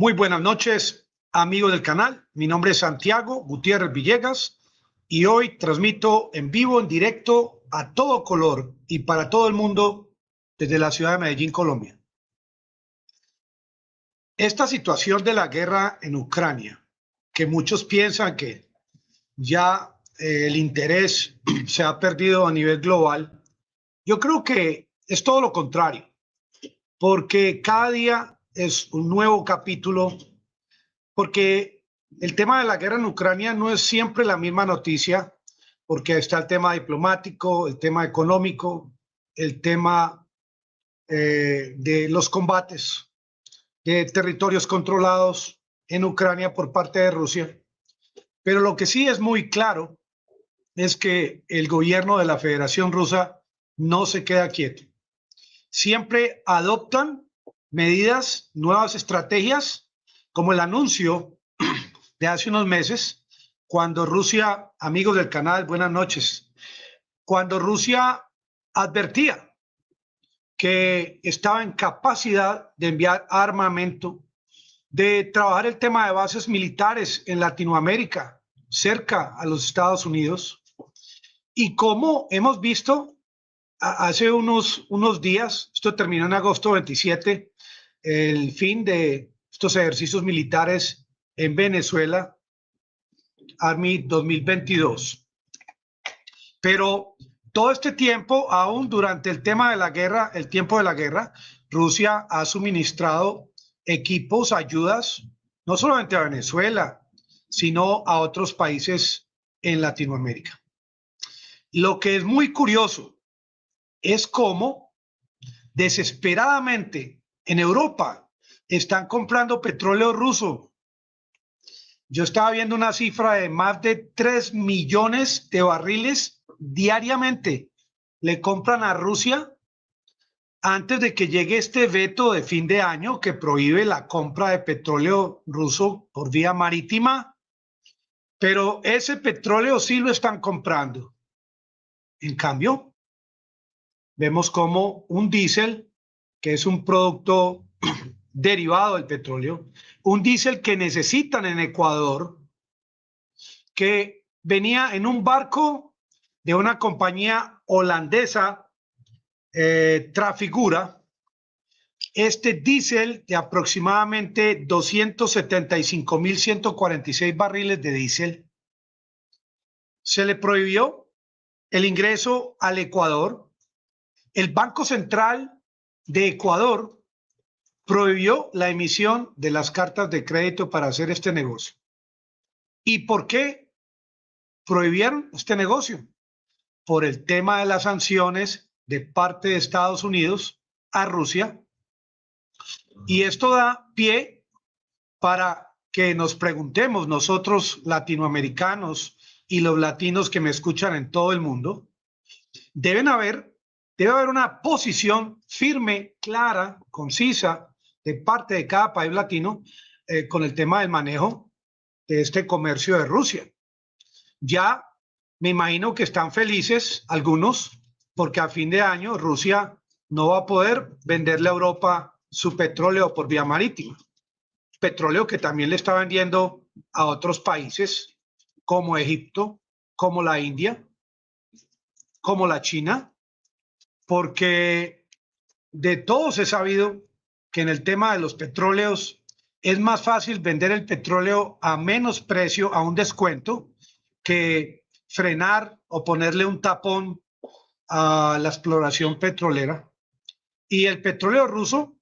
Muy buenas noches, amigos del canal. Mi nombre es Santiago Gutiérrez Villegas y hoy transmito en vivo, en directo, a todo color y para todo el mundo desde la ciudad de Medellín, Colombia. Esta situación de la guerra en Ucrania, que muchos piensan que ya el interés se ha perdido a nivel global, yo creo que es todo lo contrario, porque cada día es un nuevo capítulo, porque el tema de la guerra en Ucrania no es siempre la misma noticia, porque está el tema diplomático, el tema económico, el tema de los combates de territorios controlados en Ucrania por parte de Rusia. Pero lo que sí es muy claro es que el gobierno de la Federación Rusa no se queda quieto. Siempre adoptan medidas, nuevas estrategias, como el anuncio de hace unos meses, cuando Rusia, amigos del canal, buenas noches, cuando Rusia advertía que estaba en capacidad de enviar armamento, de trabajar el tema de bases militares en Latinoamérica, cerca a los Estados Unidos, y como hemos visto hace unos días, esto terminó en agosto 27, el fin de estos ejercicios militares en Venezuela, Army 2022. Pero todo este tiempo, aún durante el tema de la guerra, el tiempo de la guerra, Rusia ha suministrado equipos, ayudas, no solamente a Venezuela, sino a otros países en Latinoamérica. Lo que es muy curioso es cómo desesperadamente en Europa están comprando petróleo ruso. Yo estaba viendo una cifra de más de 3 millones de barriles diariamente le compran a Rusia antes de que llegue este veto de fin de año que prohíbe la compra de petróleo ruso por vía marítima, pero ese petróleo sí lo están comprando. En cambio, vemos como un diésel, que es un producto derivado del petróleo, un diésel que necesitan en Ecuador, que venía en un barco de una compañía holandesa, Trafigura, este diésel de aproximadamente 275.146 barriles de diésel, se le prohibió el ingreso al Ecuador. El Banco Central de Ecuador prohibió la emisión de las cartas de crédito para hacer este negocio. ¿Y por qué prohibieron este negocio? Por el tema de las sanciones de parte de Estados Unidos a Rusia. Y esto da pie para que nos preguntemos nosotros latinoamericanos y los latinos que me escuchan en todo el mundo, debe haber una posición firme, clara, concisa de parte de cada país latino con el tema del manejo de este comercio de Rusia. Ya me imagino que están felices algunos porque a fin de año Rusia no va a poder venderle a Europa su petróleo por vía marítima. Petróleo que también le está vendiendo a otros países como Egipto, como la India, como la China, porque de todos he sabido que en el tema de los petróleos es más fácil vender el petróleo a menos precio, a un descuento, que frenar o ponerle un tapón a la exploración petrolera. Y el petróleo ruso,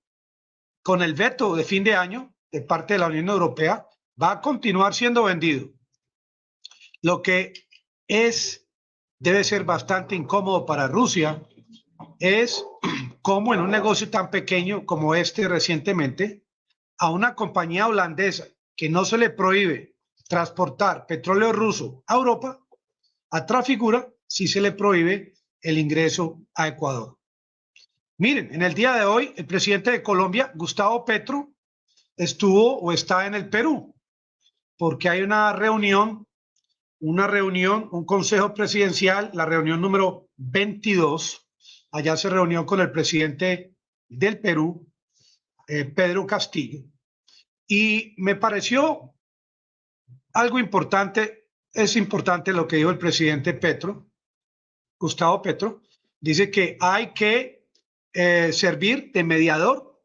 con el veto de fin de año de parte de la Unión Europea, va a continuar siendo vendido. Lo que debe ser bastante incómodo para Rusia es cómo en un negocio tan pequeño como este recientemente, a una compañía holandesa que no se le prohíbe transportar petróleo ruso a Europa, a Trafigura sí se le prohíbe el ingreso a Ecuador. Miren, en el día de hoy, el presidente de Colombia, Gustavo Petro, estuvo o está en el Perú, porque hay una reunión, un consejo presidencial, la reunión número 22. Allá se reunió con el presidente del Perú, Pedro Castillo. Y me pareció algo importante, es importante lo que dijo el presidente Petro, Gustavo Petro, dice que hay que servir de mediador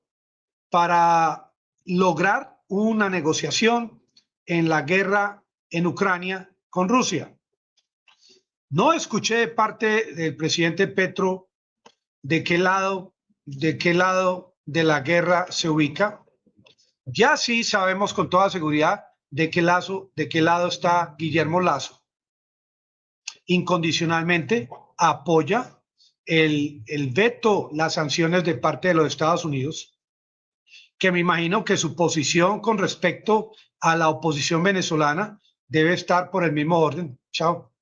para lograr una negociación en la guerra en Ucrania con Rusia. No escuché de parte del presidente Petro de qué lado de la guerra se ubica. Ya sí sabemos con toda seguridad de qué lado está Guillermo Lasso. Incondicionalmente apoya el veto, las sanciones de parte de los Estados Unidos, que me imagino que su posición con respecto a la oposición venezolana debe estar por el mismo orden. Chao.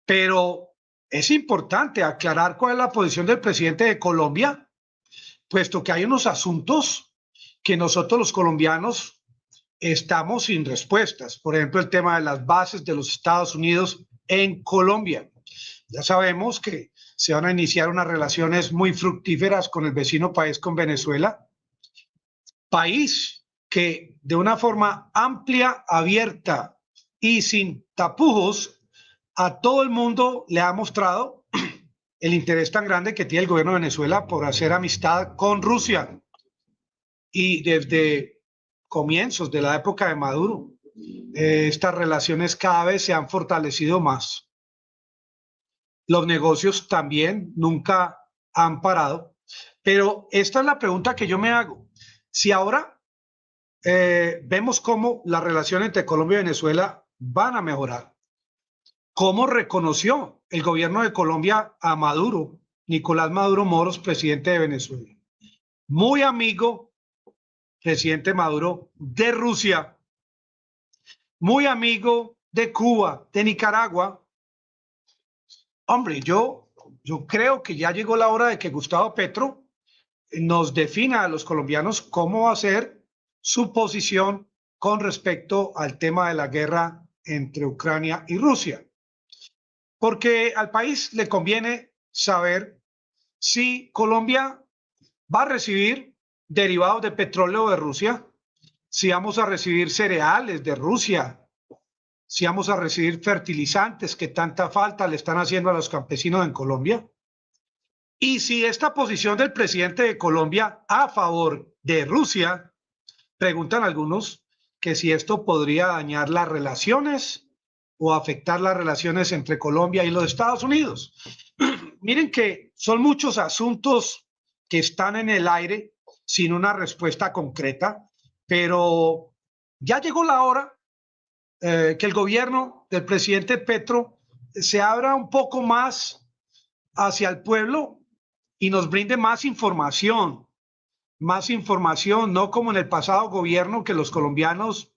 Pero es importante aclarar cuál es la posición del presidente de Colombia, puesto que hay unos asuntos que nosotros los colombianos estamos sin respuestas. Por ejemplo, el tema de las bases de los Estados Unidos en Colombia. Ya sabemos que se van a iniciar unas relaciones muy fructíferas con el vecino país, con Venezuela, país que de una forma amplia, abierta y sin tapujos a todo el mundo le ha mostrado el interés tan grande que tiene el gobierno de Venezuela por hacer amistad con Rusia. Y desde comienzos de la época de Maduro, estas relaciones cada vez se han fortalecido más. Los negocios también nunca han parado. Pero esta es la pregunta que yo me hago. Si ahora vemos cómo las relaciones entre Colombia y Venezuela van a mejorar, ¿cómo reconoció el gobierno de Colombia a Maduro, Nicolás Maduro Moros, presidente de Venezuela? Muy amigo, presidente Maduro, de Rusia, muy amigo de Cuba, de Nicaragua. Hombre, yo creo que ya llegó la hora de que Gustavo Petro nos defina a los colombianos cómo va a ser su posición con respecto al tema de la guerra entre Ucrania y Rusia. Porque al país le conviene saber si Colombia va a recibir derivados de petróleo de Rusia, si vamos a recibir cereales de Rusia, si vamos a recibir fertilizantes que tanta falta le están haciendo a los campesinos en Colombia. Y si esta posición del presidente de Colombia a favor de Rusia, preguntan algunos que si esto podría dañar las relaciones o afectar las relaciones entre Colombia y los Estados Unidos. Miren que son muchos asuntos que están en el aire sin una respuesta concreta, pero ya llegó la hora que el gobierno del presidente Petro se abra un poco más hacia el pueblo y nos brinde más información, no como en el pasado gobierno que los colombianos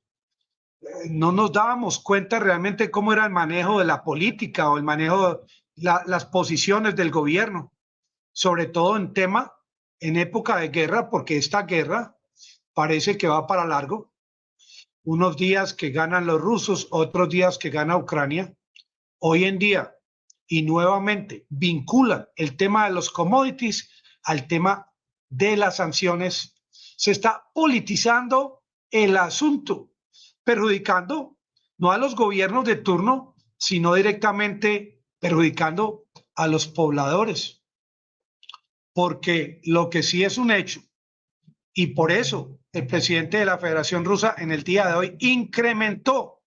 no nos dábamos cuenta realmente cómo era el manejo de la política o el manejo de las posiciones del gobierno, sobre todo en época de guerra, porque esta guerra parece que va para largo. Unos días que ganan los rusos, otros días que gana Ucrania. Hoy en día, y nuevamente, vinculan el tema de los commodities al tema de las sanciones. Se está politizando el asunto, perjudicando no a los gobiernos de turno, sino directamente perjudicando a los pobladores. Porque lo que sí es un hecho, y por eso el presidente de la Federación Rusa en el día de hoy incrementó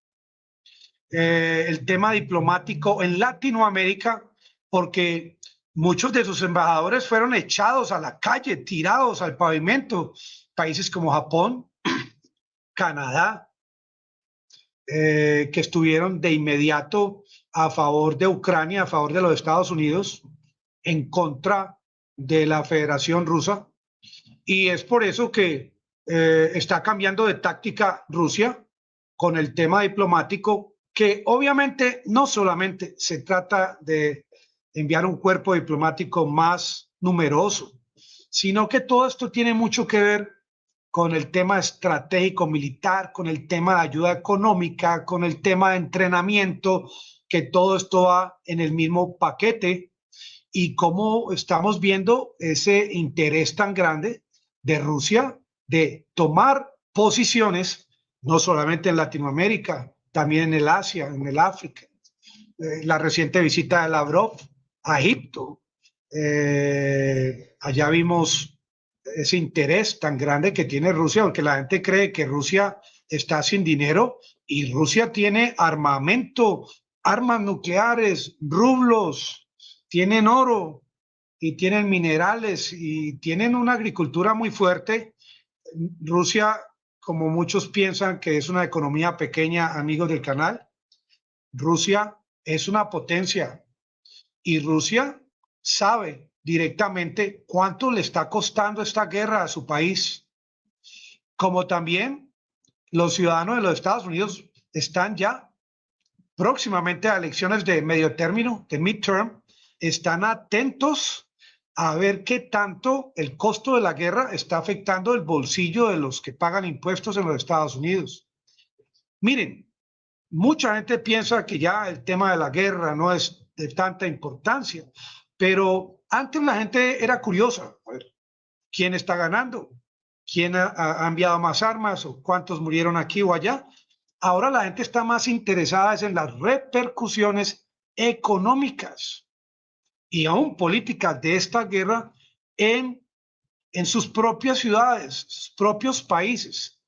el tema diplomático en Latinoamérica, porque muchos de sus embajadores fueron echados a la calle, tirados al pavimento. Países como Japón, Canadá, que estuvieron de inmediato a favor de Ucrania, a favor de los Estados Unidos, en contra de la Federación Rusa. Y es por eso que está cambiando de táctica Rusia con el tema diplomático, que obviamente no solamente se trata de enviar un cuerpo diplomático más numeroso, sino que todo esto tiene mucho que ver con el tema estratégico militar, con el tema de ayuda económica, con el tema de entrenamiento, que todo esto va en el mismo paquete, y cómo estamos viendo ese interés tan grande de Rusia de tomar posiciones, no solamente en Latinoamérica, también en el Asia, en el África. La reciente visita de Lavrov a Egipto, allá vimos ese interés tan grande que tiene Rusia, porque la gente cree que Rusia está sin dinero y Rusia tiene armamento, armas nucleares, rublos, tienen oro y tienen minerales y tienen una agricultura muy fuerte. Rusia, como muchos piensan que es una economía pequeña, amigos del canal, Rusia es una potencia y Rusia sabe directamente cuánto le está costando esta guerra a su país, como también los ciudadanos de los Estados Unidos están ya próximamente a elecciones de medio término, de midterm, están atentos a ver qué tanto el costo de la guerra está afectando el bolsillo de los que pagan impuestos en los Estados Unidos. Miren, mucha gente piensa que ya el tema de la guerra no es de tanta importancia, pero antes la gente era curiosa. A ver, ¿quién está ganando? ¿Quién ha enviado más armas o cuántos murieron aquí o allá? Ahora la gente está más interesada en las repercusiones económicas y aún políticas de esta guerra en sus propias ciudades, sus propios países.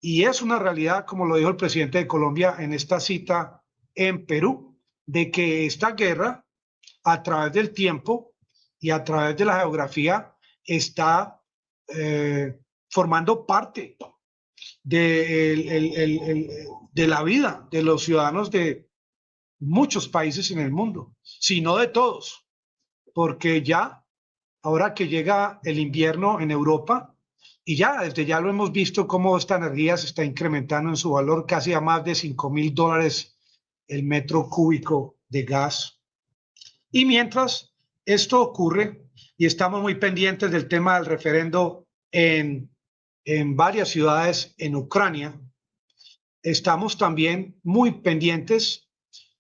Y es una realidad, como lo dijo el presidente de Colombia en esta cita en Perú, de que esta guerra, a través del tiempo y a través de la geografía, está formando parte de la vida de los ciudadanos de muchos países en el mundo, si no de todos, porque ya, ahora que llega el invierno en Europa, y ya desde ya lo hemos visto cómo esta energía se está incrementando en su valor casi a más de $5,000 el metro cúbico de gas. Y mientras esto ocurre, y estamos muy pendientes del tema del referendo en varias ciudades en Ucrania, estamos también muy pendientes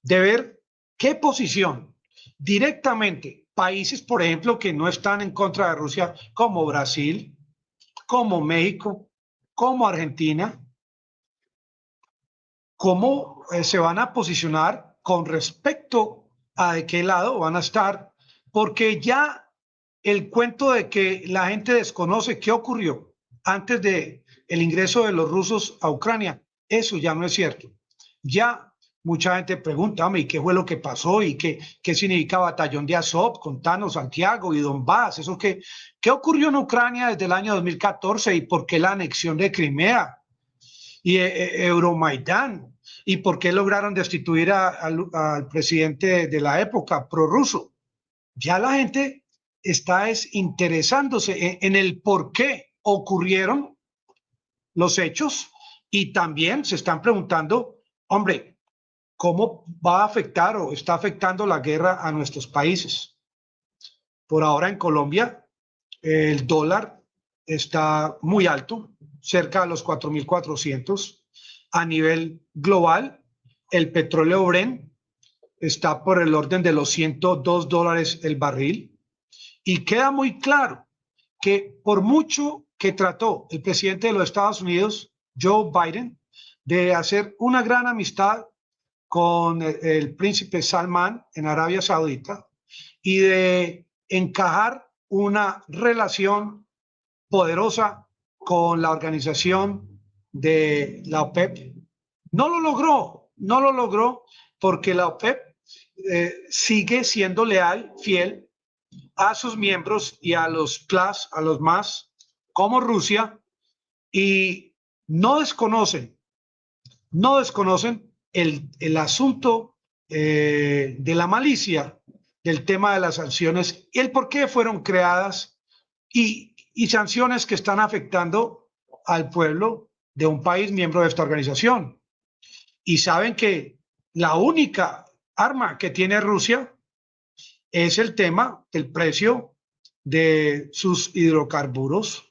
de ver qué posición directamente países, por ejemplo, que no están en contra de Rusia, como Brasil, como México, como Argentina, cómo se van a posicionar con respecto a de qué lado van a estar, porque ya el cuento de que la gente desconoce qué ocurrió antes de el ingreso de los rusos a Ucrania, eso ya no es cierto. Ya mucha gente pregunta, ¿y qué fue lo que pasó? ¿Y qué significa Batallón de Azov, Contanos, Santiago y Donbass? ¿Eso qué ocurrió en Ucrania desde el año 2014 y por qué la anexión de Crimea y Euromaidán? ¿Y por qué lograron destituir al presidente de la época, prorruso? Ya la gente está interesándose en el por qué ocurrieron los hechos y también se están preguntando, hombre, ¿cómo va a afectar o está afectando la guerra a nuestros países? Por ahora en Colombia, el dólar está muy alto, cerca de los 4.400. A nivel global, el petróleo Brent está por el orden de los $102 el barril. Y queda muy claro que por mucho que trató el presidente de los Estados Unidos, Joe Biden, de hacer una gran amistad con el príncipe Salman en Arabia Saudita y de encajar una relación poderosa con la organización de la OPEP. No lo logró porque la OPEP sigue siendo leal, fiel a sus miembros y a los plus, a los más, como Rusia, y no desconocen el asunto de la malicia del tema de las sanciones y el por qué fueron creadas y sanciones que están afectando al pueblo de un país miembro de esta organización. Y saben que la única arma que tiene Rusia es el tema del precio de sus hidrocarburos,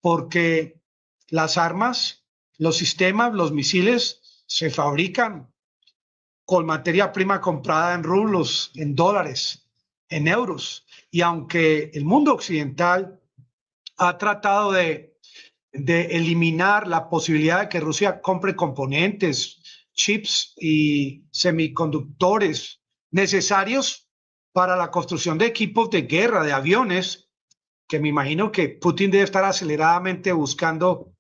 porque las armas, los sistemas, los misiles se fabrican con materia prima comprada en rublos, en dólares, en euros. Y aunque el mundo occidental ha tratado de de eliminar la posibilidad de que Rusia compre componentes, chips y semiconductores necesarios para la construcción de equipos de guerra, de aviones, que me imagino que Putin debe estar aceleradamente buscando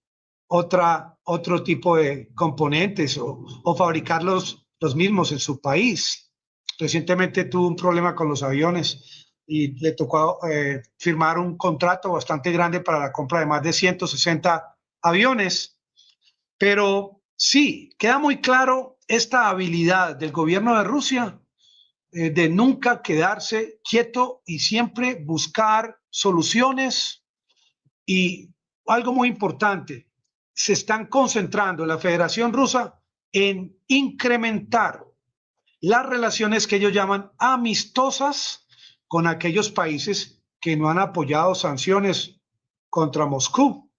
otro tipo de componentes o fabricarlos los mismos en su país. Recientemente tuvo un problema con los aviones y le tocó firmar un contrato bastante grande para la compra de más de 160 aviones. Pero sí, queda muy claro esta habilidad del gobierno de Rusia de nunca quedarse quieto y siempre buscar soluciones. Y algo muy importante, se están concentrando en la Federación Rusa en incrementar las relaciones que ellos llaman amistosas con aquellos países que no han apoyado sanciones contra Moscú.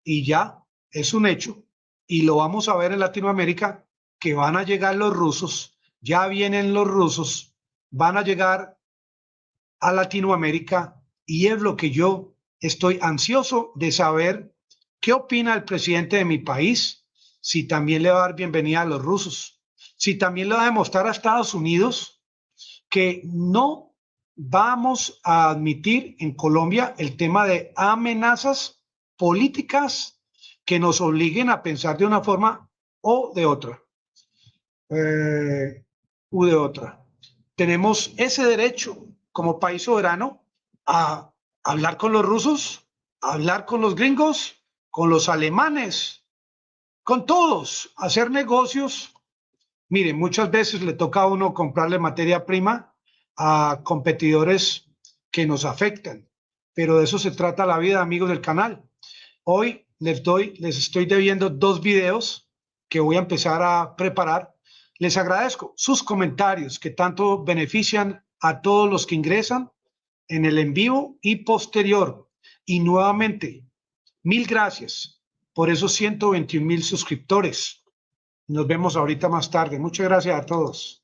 Y ya es un hecho, y lo vamos a ver en Latinoamérica, que van a llegar los rusos, ya vienen los rusos, van a llegar a Latinoamérica, y es lo que yo estoy ansioso de saber qué opina el presidente de mi país, si también le va a dar bienvenida a los rusos, si también le va a demostrar a Estados Unidos que no vamos a admitir en Colombia el tema de amenazas políticas que nos obliguen a pensar de una forma o de otra. U de otra. Tenemos ese derecho como país soberano a hablar con los rusos, a hablar con los gringos, con los alemanes, con todos, hacer negocios. Mire, muchas veces le toca a uno comprarle materia prima a competidores que nos afectan, pero de eso se trata la vida, amigos del canal. Hoy les estoy debiendo 2 videos que voy a empezar a preparar. Les agradezco sus comentarios que tanto benefician a todos los que ingresan en el en vivo y posterior. Y nuevamente, 1000 gracias por esos 121,000 suscriptores. Nos vemos ahorita más tarde. Muchas gracias a todos.